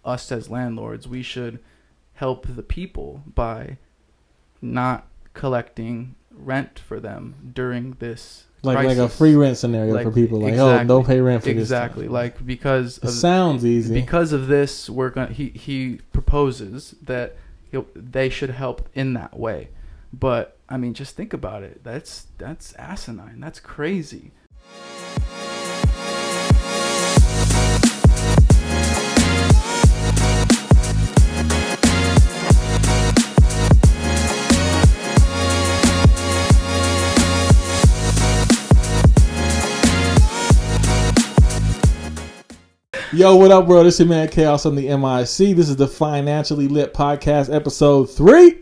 us as landlords, we should help the people by not collecting rent for them during this like a free rent scenario for people. Like, exactly. Oh, don't pay rent for this. Exactly. Like, because it sounds easy. Because of this, he proposes that they should help in that way. But I mean, just think about it. That's asinine. That's crazy. Yo, what up, bro? This is your man Chaos on the MIC. This is the Financial Elite Podcast, episode 3.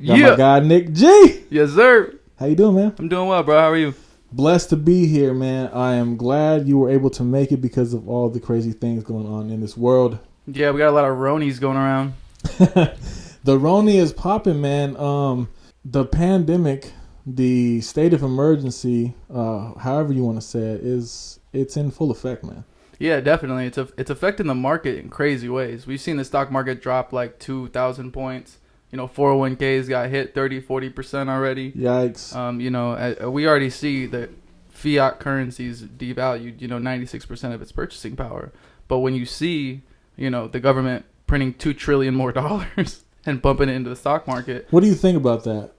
Got my guy Nick G. Yes, sir. How you doing, man? I'm doing well, bro. How are you? Blessed to be here, man. I am glad you were able to make it because of all the crazy things going on in this world. Yeah, we got a lot of Ronys going around. The Rony is popping, man. The pandemic, the state of emergency, however you want to say it, it's in full effect, man. Yeah, definitely. It's affecting the market in crazy ways. We've seen the stock market drop like 2,000 points. 401ks got hit 30-40% already. Yikes. We already see that fiat currencies devalued, 96% of its purchasing power. But when you see, the government printing $2 trillion more dollars and pumping it into the stock market. What do you think about that?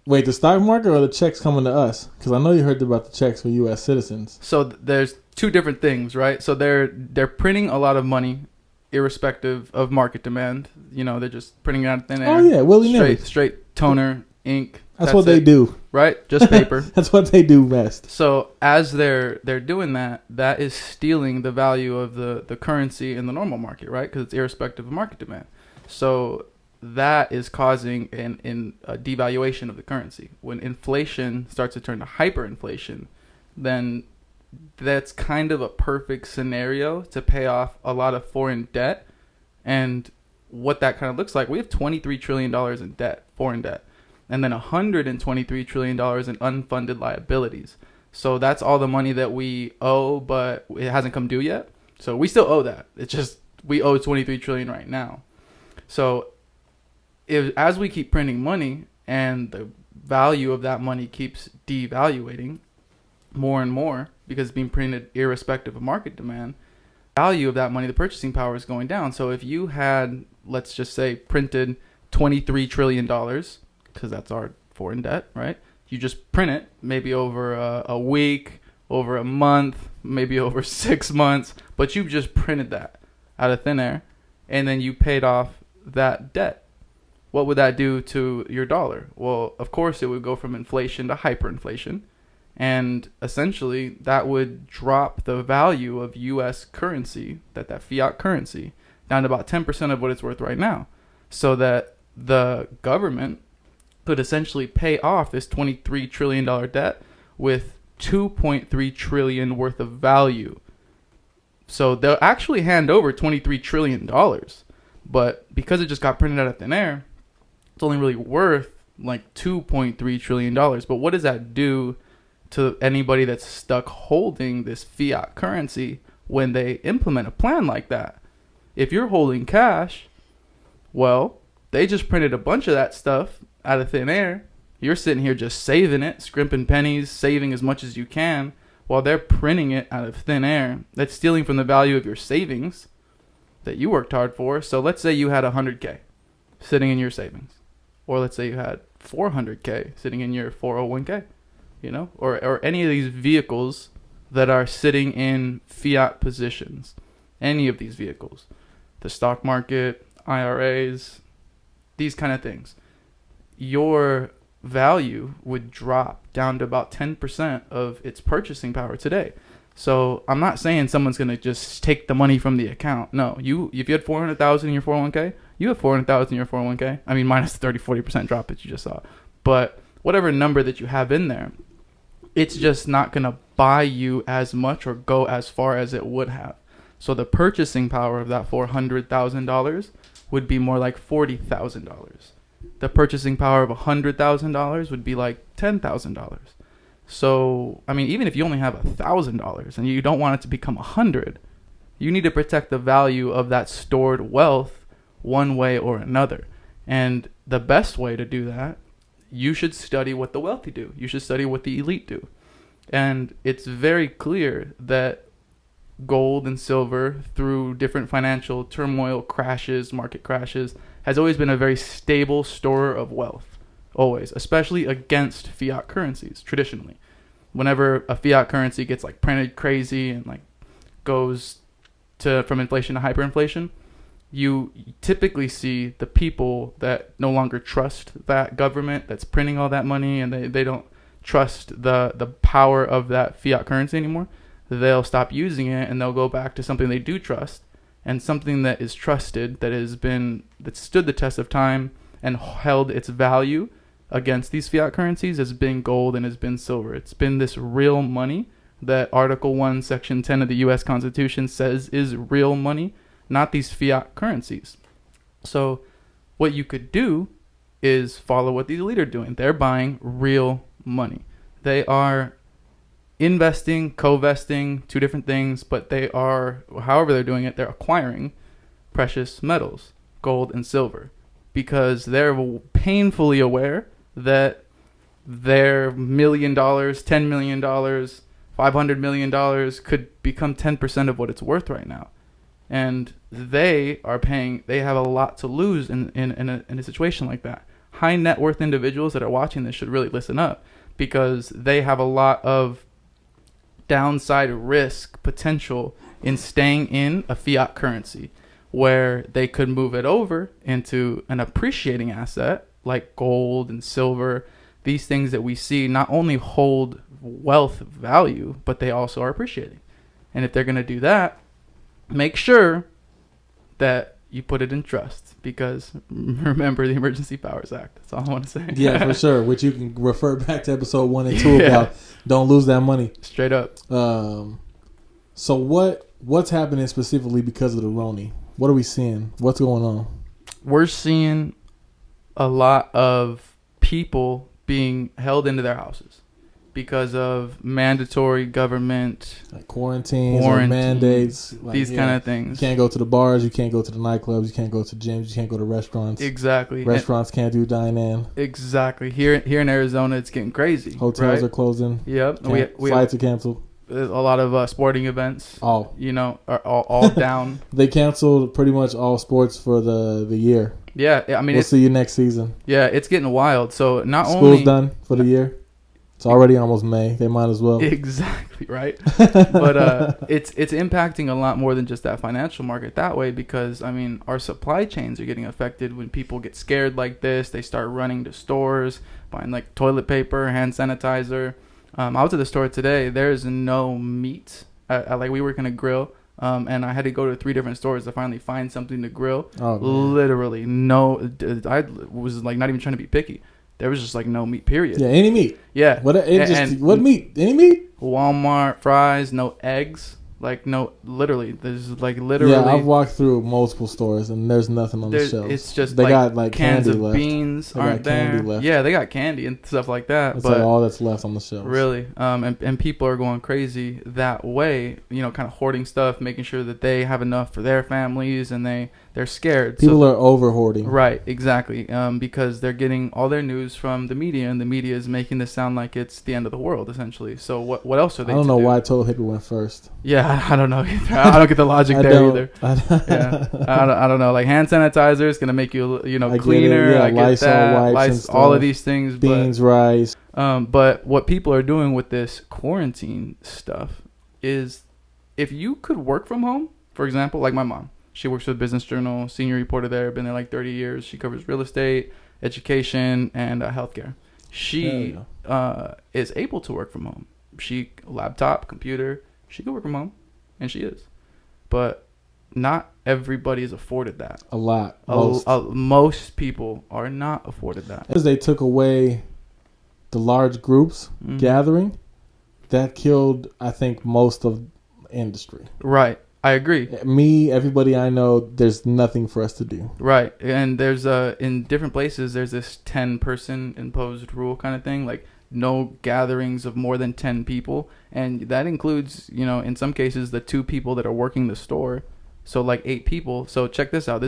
Wait, the stock market or the checks coming to us? Because I know you heard about the checks for U.S. citizens. So there's two different things, right? So they're printing a lot of money, irrespective of market demand. They're just printing it out of thin air. Oh yeah, willy-nilly. Straight toner, ink. That's what they do, right? Just paper. That's what they do best. So as they're doing that, that is stealing the value of the currency in the normal market, right? Because it's irrespective of market demand. So that is causing a devaluation of the currency. When inflation starts to turn to hyperinflation, then that's kind of a perfect scenario to pay off a lot of foreign debt. And what that kind of looks like, we have $23 trillion in debt, foreign debt, and then $123 trillion in unfunded liabilities. So that's all the money that we owe, but it hasn't come due yet. So we still owe that. It's just we owe $23 trillion right now. So as we keep printing money and the value of that money keeps devaluating more and more because it's being printed irrespective of market demand, value of that money, the purchasing power is going down. So if you had, let's just say, printed $23 trillion, because that's our foreign debt, right? You just print it maybe over a week, over a month, maybe over 6 months, but you just printed that out of thin air, and then you paid off that debt. What would that do to your dollar? Well, of course, it would go from inflation to hyperinflation. And essentially, that would drop the value of U.S. currency, that fiat currency, down to about 10% of what it's worth right now. So that the government could essentially pay off this $23 trillion debt with $2.3 trillion worth of value. So they'll actually hand over $23 trillion. But because it just got printed out of thin air, it's only really worth like $2.3 trillion. But what does that do to anybody that's stuck holding this fiat currency when they implement a plan like that? If you're holding cash, well, they just printed a bunch of that stuff out of thin air. You're sitting here just saving it, scrimping pennies, saving as much as you can, while they're printing it out of thin air. That's stealing from the value of your savings that you worked hard for. So let's say you had $100K sitting in your savings. Or let's say you had $400K sitting in your 401k, or any of these vehicles that are sitting in fiat positions. Any of these vehicles, the stock market, IRAs, these kind of things. Your value would drop down to about 10% of its purchasing power today. So I'm not saying someone's going to just take the money from the account. No, if you had $400,000 in your 401k, you have $400,000 in your 401k. I mean, minus the 30-40% drop that you just saw. But whatever number that you have in there, it's just not going to buy you as much or go as far as it would have. So the purchasing power of that $400,000 would be more like $40,000. The purchasing power of $100,000 would be like $10,000. So, I mean, even if you only have $1,000 and you don't want it to become $100, You need to protect the value of that stored wealth one way or another. And the best way to do that, you should study what the wealthy do. You should study what the elite do. And it's very clear that gold and silver, through different financial turmoil, crashes, market crashes, has always been a very stable store of wealth. Always. Especially against fiat currencies, traditionally. Whenever a fiat currency gets like printed crazy and like goes to from inflation to hyperinflation, you typically see the people that no longer trust that government that's printing all that money, and they don't trust the power of that fiat currency anymore. They'll stop using it and they'll go back to something they do trust, and something that is trusted, that stood the test of time and held its value against these fiat currencies, has been gold and has been silver. It's been this real money that Article 1, Section 10 of the U.S. Constitution says is real money, not these fiat currencies. So what you could do is follow what these elite are doing. They're buying real money. They are investing, co-vesting, two different things, but they are, however they're doing it, they're acquiring precious metals, gold and silver, because they're painfully aware that their $1 million, $10 million, $500 million could become 10% of what it's worth right now. And they have a lot to lose in a situation like that. High net worth individuals that are watching this should really listen up, because they have a lot of downside risk potential in staying in a fiat currency, where they could move it over into an appreciating asset like gold and silver. These things that we see not only hold wealth value, but they also are appreciating. And if they're going to do that, make sure that you put it in trust, because remember the Emergency Powers Act. That's all I want to say. Yeah, for sure. Which you can refer back to episode 1 and 2 about. Don't lose that money. Straight up. So what's happening specifically because of the Rony? What are we seeing? What's going on? We're seeing a lot of people being held into their houses because of mandatory government, like quarantines or mandates, like, these kind of things. You can't go to the bars, you can't go to the nightclubs, you can't go to gyms, you can't go to restaurants. Exactly. Restaurants can't do dine-in. Exactly. Here in Arizona, it's getting crazy. Hotels are closing. Yep. Flights are canceled. There's a lot of sporting events. Are all down. They canceled pretty much all sports for the year. Yeah, I mean, we'll see you next season. Yeah, it's getting wild. So School's done for the year. It's already almost May. They might as well. Exactly, right? But it's impacting a lot more than just that financial market that way, because, I mean, our supply chains are getting affected when people get scared like this. They start running to stores, buying, like, toilet paper, hand sanitizer. I was at the store today. There's no meat. Like, we work in a grill, and I had to go to 3 different stores to finally find something to grill. Oh, literally, no. I was, like, not even trying to be picky. There was just like no meat, period. Yeah, any meat. Yeah. What meat? Any meat? Walmart, fries, no eggs. Like, no, literally. There's like literally. Yeah, I've walked through multiple stores and there's nothing on the shelves. It's just they like got like cans candy of left. Beans aren't there. Yeah, they got candy and stuff like that. That's but like all that's left on the shelves. Really. And people are going crazy that way, kind of hoarding stuff, making sure that they have enough for their families, and they're scared. People are over hoarding. Right, exactly. Because they're getting all their news from the media, and the media is making this sound like it's the end of the world, essentially. So what else are they? I don't know why toilet paper went first. Yeah, I don't know either. I don't get the logic there either. I don't know. Like, hand sanitizer is gonna make you cleaner. I get that. Wipes, all of these things. Beans, rice. But what people are doing with this quarantine stuff is, if you could work from home, for example, like my mom. She works for the Business Journal, senior reporter there, been there like 30 years. She covers real estate, education, and healthcare. She is able to work from home. Laptop, computer, she can work from home, and she is. But not everybody is afforded that. A lot. Most people are not afforded that. As they took away the large groups gathering, that killed, I think, most of industry. Right. I agree. Everybody I know, there's nothing for us to do. Right. And there's in different places, there's this 10-person imposed rule kind of thing. Like, no gatherings of more than 10 people. And that includes, in some cases, the 2 people that are working the store. So like 8 people. So check this out.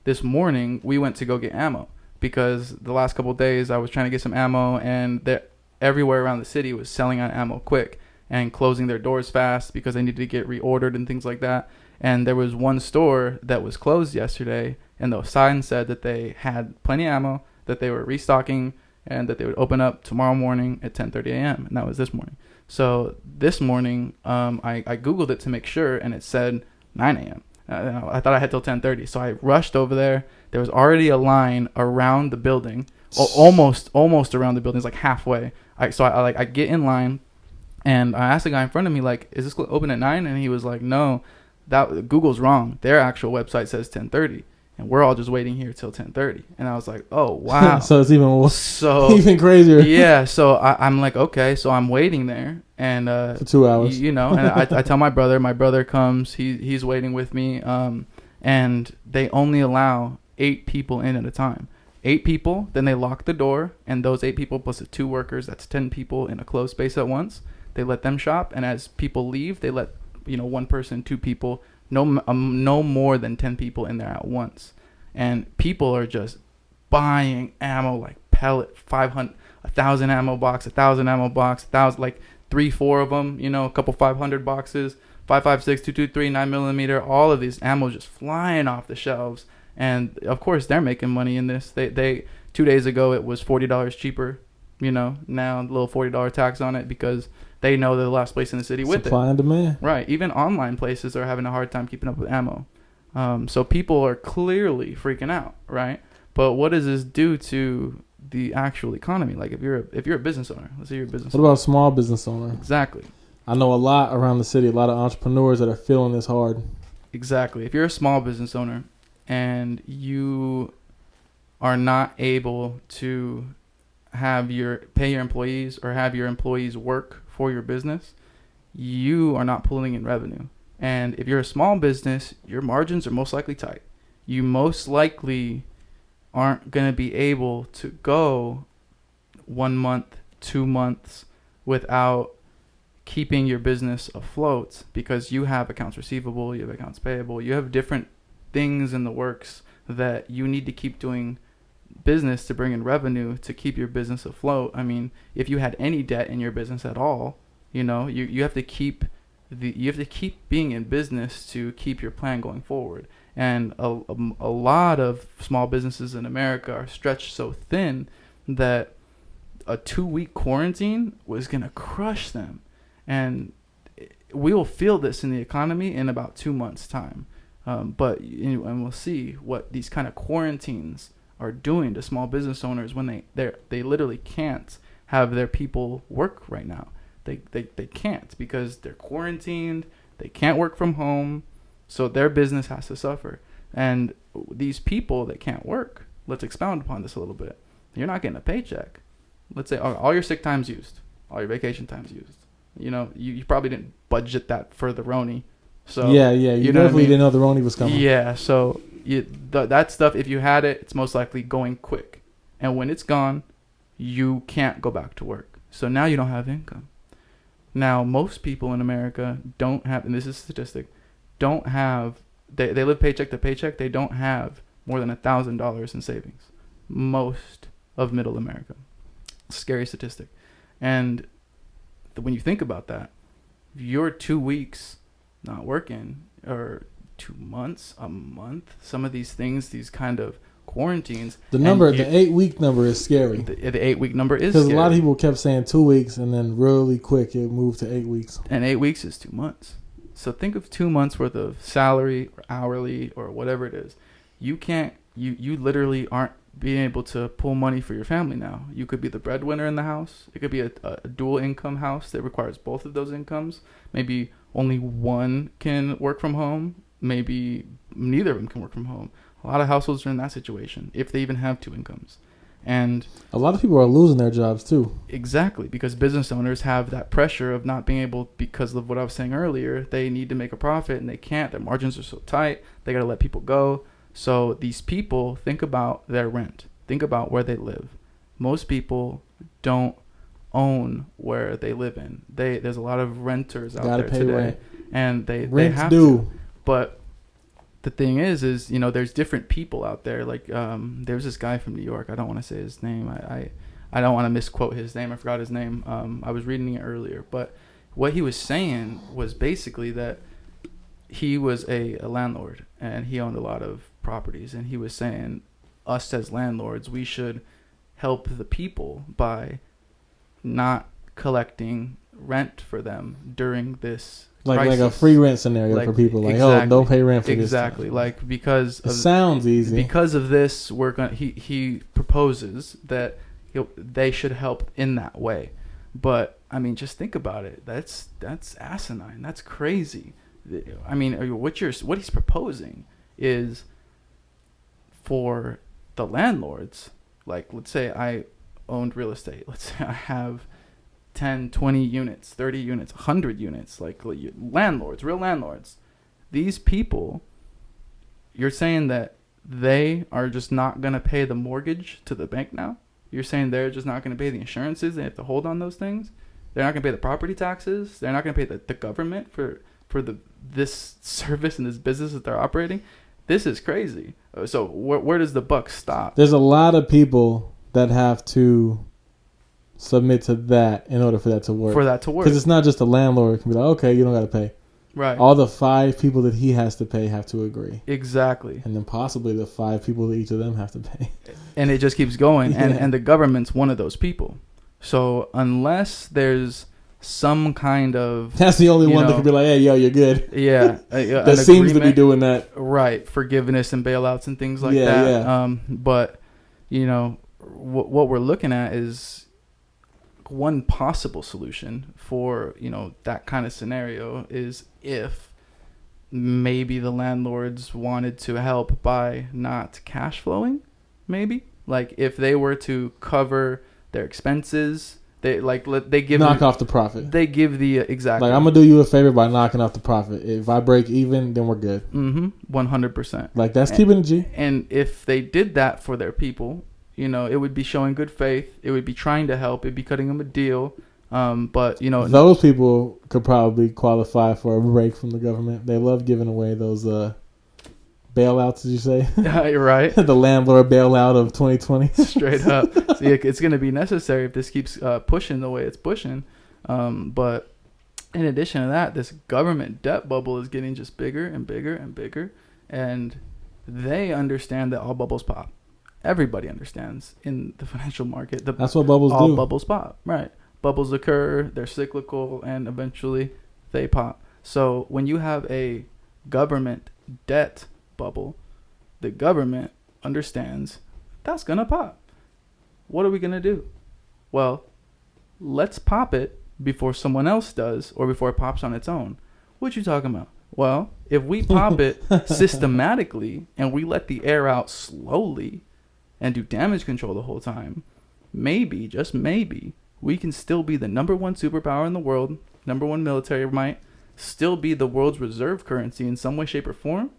This morning we went to go get ammo because the last couple of days I was trying to get some ammo, and everywhere around the city was selling out ammo quick and closing their doors fast because they needed to get reordered and things like that. And there was one store that was closed yesterday, and the sign said that they had plenty of ammo, that they were restocking, and that they would open up tomorrow morning at 10:30 a.m. And that was this morning. So this morning, I Googled it to make sure, and it said 9 a.m. I thought I had till 10:30, so I rushed over there. There was already a line around the building, almost around the building. It's like halfway. I get in line, and I asked the guy in front of me, like, "Is this open at 9?" And he was like, "No, that Google's wrong. Their actual website says 10:30, and we're all just waiting here till 10:30." And I was like, "Oh wow!" So it's even crazier. Yeah. So I'm like, okay. So I'm waiting there, and for 2 hours. And I tell my brother. My brother comes. He's waiting with me. And they only allow 8 people in at a time. 8 people. Then they lock the door, and those 8 people plus the 2 workers. That's 10 people in a closed space at once. They let them shop, and as people leave, they let 1 person, 2 people, no more than 10 people in there at once. And people are just buying ammo like pellet, 500, 1,000 ammo box, 1,000 ammo box, 1,000, like 3-4 of them, a couple 500 boxes, 5.56, 223, 9mm, all of these ammo just flying off the shelves. And of course they're making money in this. They 2 days ago it was $40 cheaper, now a little $40 tax on it because they know they're the last place in the city with supply and demand. Right. Even online places are having a hard time keeping up with ammo. So people are clearly freaking out, right? But what does this do to the actual economy? Like if you're a business owner, let's say you're a business owner. What about a small business owner? Exactly. I know a lot around the city, a lot of entrepreneurs that are feeling this hard. Exactly. If you're a small business owner and you are not able to pay your employees or have your employees work for your business, you are not pulling in revenue. And if you're a small business, your margins are most likely tight. You most likely aren't going to be able to go 1 month, 2 months without keeping your business afloat because you have accounts receivable, you have accounts payable, you have different things in the works that you need to keep doing business to bring in revenue to keep your business afloat. I mean, if you had any debt in your business at all, you have to keep being in business to keep your plan going forward. And a lot of small businesses in America are stretched so thin that a 2-week quarantine was going to crush them. And we will feel this in the economy in about 2 months' time. And we'll see what these kind of quarantines are doing to small business owners when they literally can't have their people work right now. They can't because they're quarantined. They can't work from home. So their business has to suffer. And these people that can't work, let's expound upon this a little bit. You're not getting a paycheck. Let's say all your sick time's used. All your vacation time's used. You probably didn't budget that for the Rony. So yeah. You definitely didn't know the Rony was coming. Yeah, so that stuff, if you had it, it's most likely going quick. And when it's gone, you can't go back to work. So now you don't have income. Now, most people in America don't have, and this is a statistic, they live paycheck to paycheck. They don't have more than $1,000 in savings. Most of middle America. Scary statistic. And when you think about that, if you're 2 weeks not working, or 2 months, a month, some of these things, these kind of quarantines. The 8-week number is scary. The 8-week number is because scary. A lot of people kept saying 2 weeks, and then really quick it moved to 8 weeks. And 8 weeks is 2 months. So think of 2 months worth of salary or hourly or whatever it is. You literally aren't being able to pull money for your family now. You could be the breadwinner in the house. It could be a dual income house that requires both of those incomes. Maybe only one can work from home. Maybe neither of them can work from home. A lot of households are in that situation, if they even have 2 incomes. And a lot of people are losing their jobs too. Exactly, because business owners have that pressure of not being able, because of what I was saying earlier, they need to make a profit and they can't. Their margins are so tight. They got to let people go. So these people, think about their rent. Think about where they live. Most people don't own where they live in. There's a lot of renters out Gotta there pay today, rent. and they Rent's have due. to. But the thing is there's different people out there. Like there's this guy from New York. I don't want to say his name. I don't want to misquote his name. I forgot his name. I was reading it earlier, but what he was saying was basically that he was a landlord and he owned a lot of properties, and he was saying us as landlords, we should help the people by not collecting rent for them during this like a free rent scenario for people. Like, exactly, don't pay rent for this. Exactly. Like, because it sounds easy. Because of this, he proposes that they should help in that way. But I mean, just think about it. That's asinine. That's crazy. I mean, what he's proposing is for the landlords. Like, let's say I owned real estate. Let's say I have 10, 20 units, 30 units, 100 units, like landlords, real landlords. These people, you're saying that they are just not going to pay the mortgage to the bank now? You're saying they're just not going to pay the insurances? They have to hold on those things? They're not going to pay the property taxes? They're not going to pay the government for this service and this business that they're operating? This is crazy. So where does the buck stop? There's a lot of people that have to submit to that in order for that to work. Because it's not just the landlord who can be like, okay, you don't got to pay. Right. All the 5 people that he has to pay have to agree. Exactly. And then possibly the 5 people that each of them have to pay. And it just keeps going. Yeah. And the government's one of those people. So unless there's some kind of... That's the only one that can be like, hey, yo, you're good. Yeah. That seems to be doing that. Right. Forgiveness and bailouts and things like that. Yeah. But, what we're looking at is one possible solution for, that kind of scenario is if maybe the landlords wanted to help by not cash flowing, maybe. Like, if they were to cover their expenses... They give knock off the profit. They give the exactly. Like, I'm gonna do you a favor by knocking off the profit. If I break even, then we're good. 100%. Like, that's keeping it G. And if they did that for their people, it would be showing good faith. It would be trying to help. It'd be cutting them a deal. But those people could probably qualify for a break from the government. They love giving away those bailouts, did you say? You're right. The landlord bailout of 2020. Straight up. See, it's going to be necessary if this keeps pushing the way it's pushing. But in addition to that, this government debt bubble is getting just bigger and bigger and bigger. And they understand that all bubbles pop. Everybody understands in the financial market. That's what bubbles do. All bubbles pop. Right. Bubbles occur. They're cyclical. And eventually they pop. So when you have a government debt bubble, the government understands that's gonna pop. What are we gonna do? Well, let's pop it before someone else does, or before it pops on its own. What you talking about? Well, if we pop it systematically and we let the air out slowly and do damage control the whole time, maybe, just maybe, we can still be the number 1 superpower in the world, number 1 military might, still be the world's reserve currency in some way, shape, or form.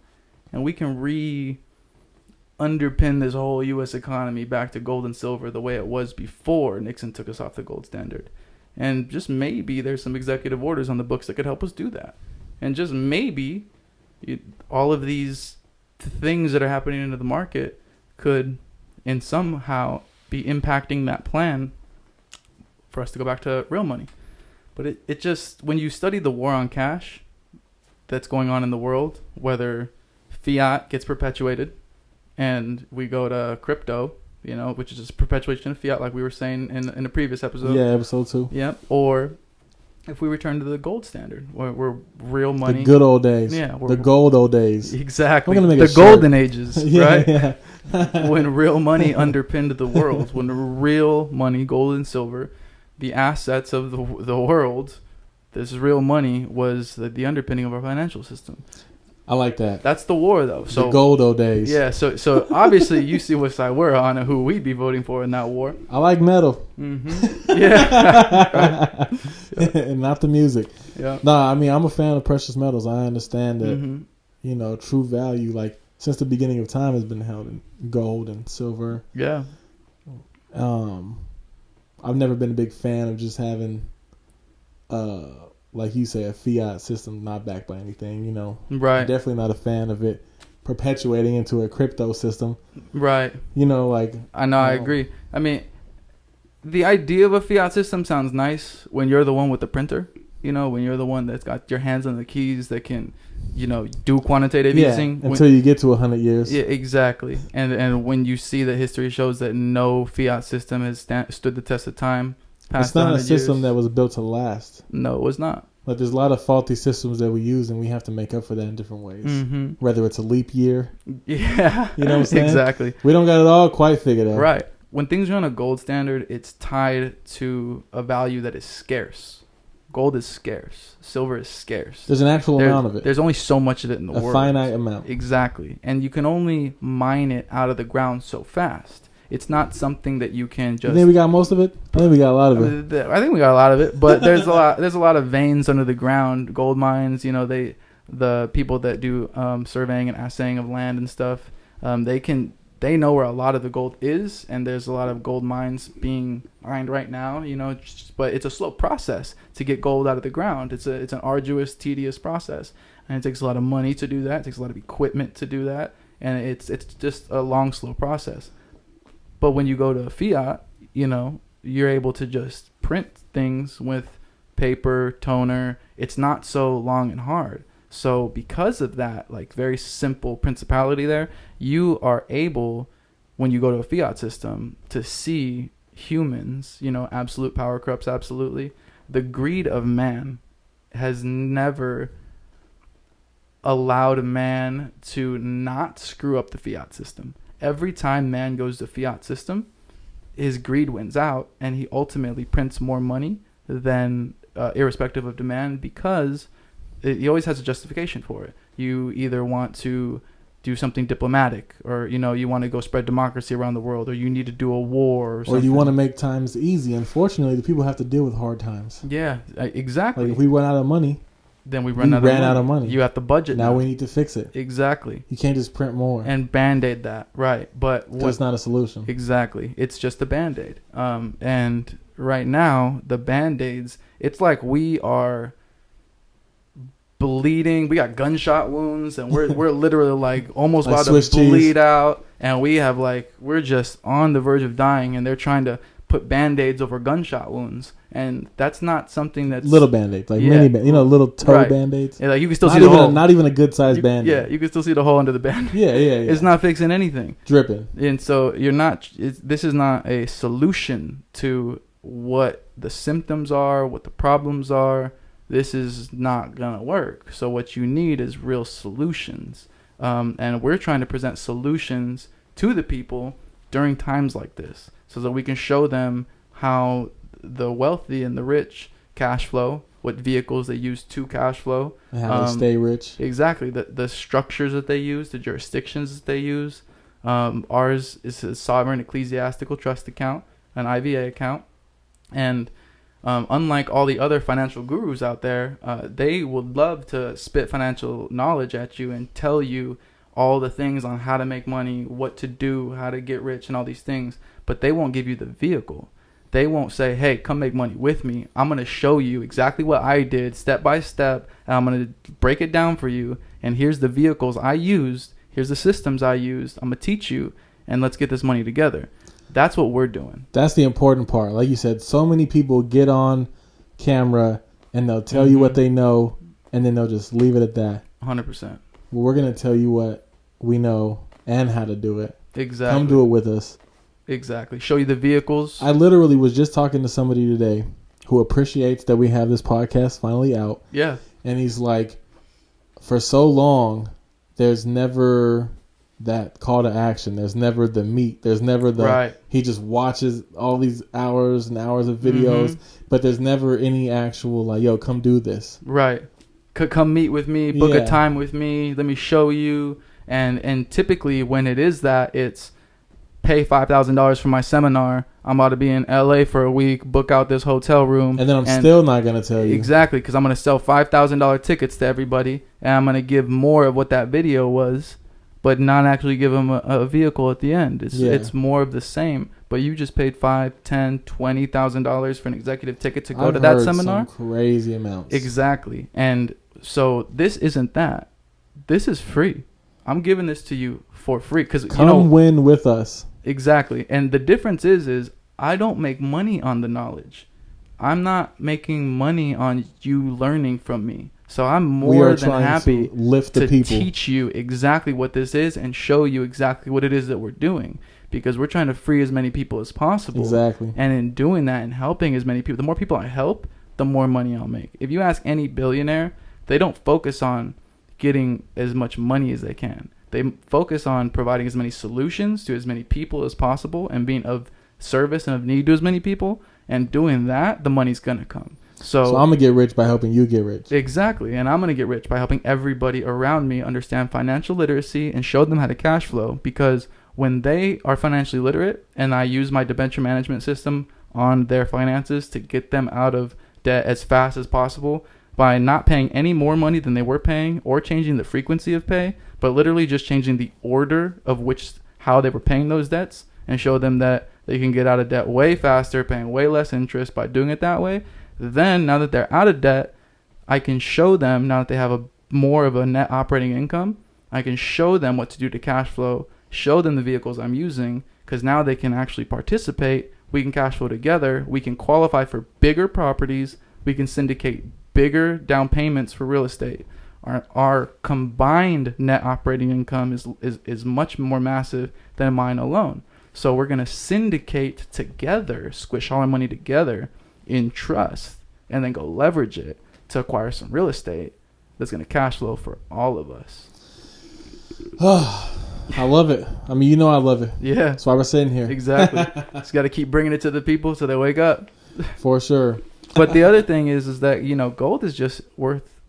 And we can underpin this whole U.S. economy back to gold and silver the way it was before Nixon took us off the gold standard. And just maybe there's some executive orders on the books that could help us do that. And just maybe all of these things that are happening into the market could in somehow be impacting that plan for us to go back to real money. But it just, when you study the war on cash that's going on in the world, whether fiat gets perpetuated and we go to crypto, which is just perpetuation of fiat, like we were saying in a previous episode. Yeah, episode 2. Yep. Or if we return to the gold standard, where real money. The good old days. Yeah. The gold old days. Exactly. I'm gonna make the a golden ages, yeah, right? Yeah. When real money underpinned the world, when real money, gold and silver, the assets of the world, this real money was the underpinning of our financial system. I like that. That's the war, though. So the gold old days. Yeah. So obviously you see what side we're on and who we'd be voting for in that war. I like metal. Yeah. Right. And not the music. Yeah. Nah, I mean, I'm a fan of precious metals. I understand that, true value, like, since the beginning of time has been held in gold and silver. Yeah. I've never been a big fan of just having, like you say, a fiat system not backed by anything. You know, Right. Definitely not a fan of it perpetuating into a crypto system. Right. You know, like I know, I agree. I mean, the idea of a fiat system sounds nice when you're the one with the printer. You know, when you're the one that's got your hands on the keys that can, you know, do quantitative easing. Until you get to 100 years. Yeah, exactly. And when you see that history shows that no fiat system has stood the test of time. It's not a system that was built to last. No, it was not. Like, there's a lot of faulty systems that we use, and we have to make up for that in different ways. Mm-hmm. Whether it's a leap year. Yeah. You know what I'm saying? Exactly. We don't got it all quite figured out. Right. When things are on a gold standard, it's tied to a value that is scarce. Gold is scarce. Silver is scarce. There's an actual amount of it. There's only so much of it in the world. A finite amount. Exactly. And you can only mine it out of the ground so fast. It's not something that you can just... You think we got most of it? I think we got a lot of it. I think we got a lot of it, but there's a lot of veins under the ground, gold mines. You know, the people that do surveying and assaying of land and stuff, they know where a lot of the gold is, and there's a lot of gold mines being mined right now. You know, but it's a slow process to get gold out of the ground. It's an arduous, tedious process, and it takes a lot of money to do that. It takes a lot of equipment to do that, and it's just a long, slow process. But when you go to fiat, you know, you're able to just print things with paper, toner. It's not so long and hard. So because of that, like, very simple principality there, you are able, when you go to a fiat system, to see humans, you know, absolute power corrupts absolutely. The greed of man has never allowed man to not screw up the fiat system. Every time man goes to fiat system, his greed wins out, and he ultimately prints more money than irrespective of demand, because he always has a justification for it. You either want to do something diplomatic, or, you know, you want to go spread democracy around the world, or you need to do a war, or something. Or you want to make times easy. Unfortunately, the people have to deal with hard times. Yeah, exactly. Like, if we run out of money, then we ran out of money. You have to budget now. We need to fix it. Exactly. You can't just print more and band-aid that, right? But that's not a solution. Exactly. It's just a band-aid. And right now, the band-aids, it's like we are bleeding. We got gunshot wounds, and we're literally like almost like about to bleed out, and we're just on the verge of dying, and they're trying to put band-aids over gunshot wounds. And that's not something that's... Little band-aids, like mini little toe band-aids. Yeah, like you can still see the hole. Not even a good-sized band-aid. Yeah, you can still see the hole under the band-aid. Yeah. It's not fixing anything. Dripping. And so this is not a solution to what the symptoms are, what the problems are. This is not going to work. So what you need is real solutions. And we're trying to present solutions to the people during times like this, so that we can show them how the wealthy and the rich cash flow, what vehicles they use to cash flow, and how they stay rich. Exactly. The structures that they use, the jurisdictions that they use. Ours is a sovereign ecclesiastical trust account, an IVA account. And unlike all the other financial gurus out there, they would love to spit financial knowledge at you and tell you all the things on how to make money, what to do, how to get rich, and all these things. But they won't give you the vehicle. They won't say, hey, come make money with me. I'm going to show you exactly what I did step by step, and I'm going to break it down for you. And here's the vehicles I used. Here's the systems I used. I'm going to teach you, and let's get this money together. That's what we're doing. That's the important part. Like you said, so many people get on camera, and they'll tell you what they know, and then they'll just leave it at that. 100%. Well, we're going to tell you what we know and how to do it. Exactly. Come do it with us. Exactly. Show you the vehicles. I literally was just talking to somebody today who appreciates that we have this podcast finally out. Yeah. And he's like, for so long, there's never that call to action. There's never the meat. There's never the... Right. He just watches all these hours and hours of videos, but there's never any actual, like, yo, come do this. Right. Come meet with me. Book a time with me. Let me show you. And typically when it is that, it's pay $5,000 for my seminar. I'm about to be in LA for a week. Book out this hotel room. And then I'm still not going to tell you. Exactly, because I'm going to sell $5,000 tickets to everybody. And I'm going to give more of what that video was. but not actually give them a vehicle at the end. It's more of the same. But you just paid $5,000, $10,000, $20,000 for an executive ticket to go to that seminar. Some crazy amounts. Exactly. And so this isn't that. This is free. I'm giving this to you for free because win with us. Exactly. And the difference is I don't make money on the knowledge. I'm not making money on you learning from me. So I'm more than happy to teach you exactly what this is and show you exactly what it is that we're doing, because we're trying to free as many people as possible. Exactly. And in doing that and helping as many people, the more people I help, the more money I'll make. If you ask any billionaire, they don't focus on getting as much money as they can. They focus on providing as many solutions to as many people as possible and being of service and of need to as many people. And doing that, the money's going to come. So I'm going to get rich by helping you get rich. Exactly. And I'm going to get rich by helping everybody around me understand financial literacy and show them how to cash flow. Because when they are financially literate and I use my debenture management system on their finances to get them out of debt as fast as possible by not paying any more money than they were paying or changing the frequency of pay, but literally just changing the order of how they were paying those debts, and show them that they can get out of debt way faster, paying way less interest by doing it that way. Then, now that they're out of debt, I can show them, now that they have more of a net operating income, I can show them what to do to cash flow, show them the vehicles I'm using, because now they can actually participate. We can cash flow together. We can qualify for bigger properties. We can syndicate bigger down payments for real estate. Our combined net operating income is much more massive than mine alone. So we're going to syndicate together, squish all our money together in trust, and then go leverage it to acquire some real estate that's going to cash flow for all of us. I love it. I mean, I love it. Yeah. That's why we're sitting here. Exactly. Just got to keep bringing it to the people so they wake up. For sure. But the other thing is that, gold is just worth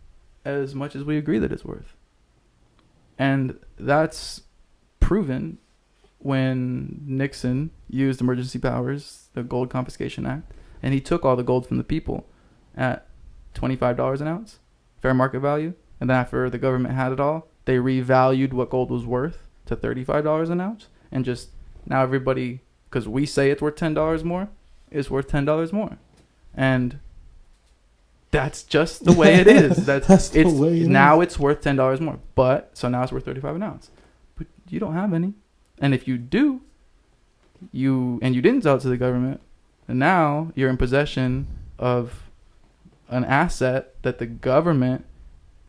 as much as we agree that it's worth. And that's proven when Nixon used emergency powers, the Gold Confiscation Act, and he took all the gold from the people at $25 an ounce, fair market value. And then after the government had it all, they revalued what gold was worth to $35 an ounce. And just now everybody, because we say it's worth $10 more, it's worth $10 more. And that's just the way it is. That's the way it now is. It's worth $10 more. So now it's worth $35 an ounce. But you don't have any. And if you do, you didn't sell it to the government, and now you're in possession of an asset that the government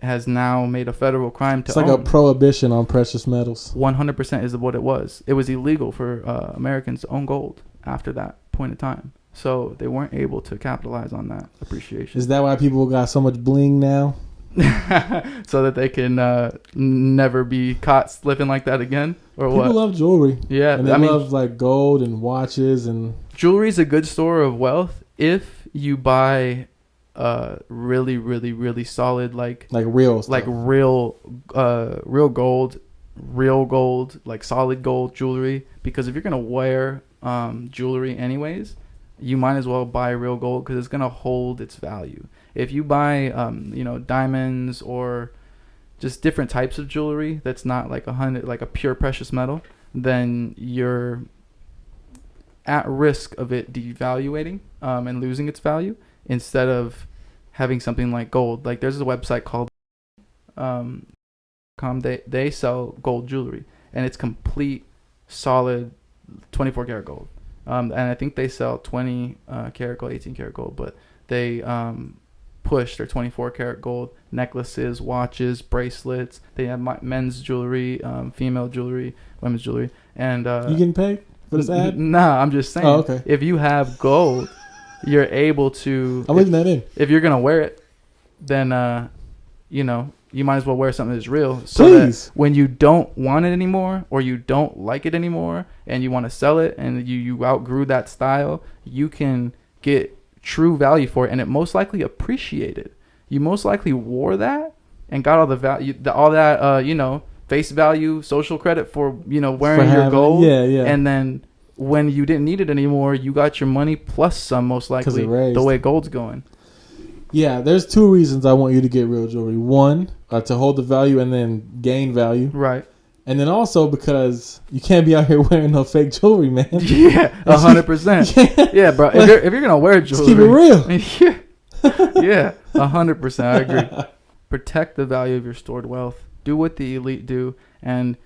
has now made a federal crime to own. It's like a prohibition on precious metals. 100% is what it was. It was illegal for Americans to own gold after that point in time. So they weren't able to capitalize on that appreciation. Is that why people got so much bling now? So that they can never be caught slipping like that again, or people what? People love jewelry. Yeah, and they love like gold and watches, and jewelry is a good store of wealth if you buy really, really, really solid real stuff. real gold, like solid gold jewelry. Because if you're gonna wear jewelry anyways, you might as well buy real gold because it's gonna hold its value. If you buy, diamonds or just different types of jewelry that's not like a pure precious metal, then you're at risk of it devaluating and losing its value instead of having something like gold. Like there's a website called they sell gold jewelry, and it's complete, solid, 24 karat gold. And I think they sell 20 karat gold, 18 karat gold, but they push their 24 karat gold necklaces, watches, bracelets. They have men's jewelry, female jewelry, women's jewelry. And you getting paid for this ad? Nah, I'm just saying. Oh, okay. If you have gold, you're able to. I'm leaving that in. If you're gonna wear it, then you might as well wear something that's real. So Please. That when you don't want it anymore, or you don't like it anymore, and you want to sell it, and you outgrew that style, you can get true value for it, and it most likely appreciated. You most likely wore that and got all the value, face value, social credit for wearing your gold. Yeah. And then when you didn't need it anymore, you got your money plus some, most likely, the way gold's going. Yeah, there's two reasons I want you to get real jewelry. One, to hold the value and then gain value. Right. And then also because you can't be out here wearing no fake jewelry, man. Yeah, 100%. Yeah, bro. If you're gonna wear jewelry, keep it real. Yeah, 100%. I agree. Protect the value of your stored wealth. Do what the elite do. And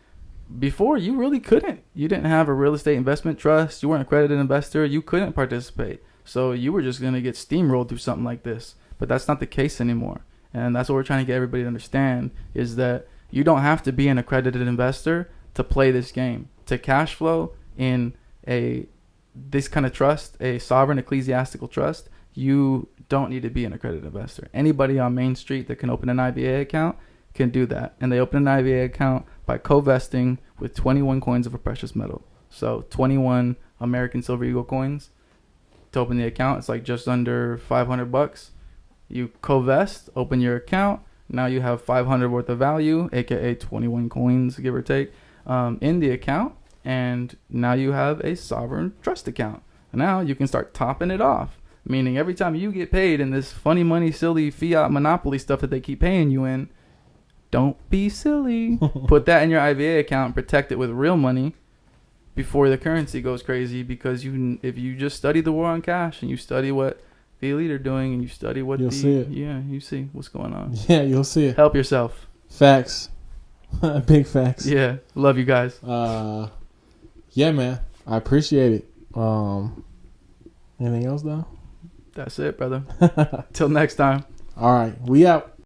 before, you really couldn't. You didn't have a real estate investment trust. You weren't an accredited investor. You couldn't participate. So you were just gonna get steamrolled through something like this. But that's not the case anymore. And that's what we're trying to get everybody to understand, is that you don't have to be an accredited investor to play this game. To cash flow in this kind of trust, a sovereign ecclesiastical trust, you don't need to be an accredited investor. Anybody on Main Street that can open an IVA account can do that. And they open an IVA account by co-vesting with 21 coins of a precious metal. So 21 American Silver Eagle coins to open the account. It's like just under $500. You co-vest, open your account. Now you have 500 worth of value, aka 21 coins, give or take, in the account. And now you have a sovereign trust account. Now you can start topping it off. Meaning every time you get paid in this funny money, silly fiat monopoly stuff that they keep paying you in, don't be silly. Put that in your IVA account and protect it with real money before the currency goes crazy. Because if you just study the war on cash and you study what the elite are doing and you study what you'll see it. Yeah, you see what's going on. Yeah, you'll see it. Help yourself. Facts. Big facts. Yeah, love you guys. Yeah, man, I appreciate it. Anything else though? That's it, brother. Till next time. All right, we out.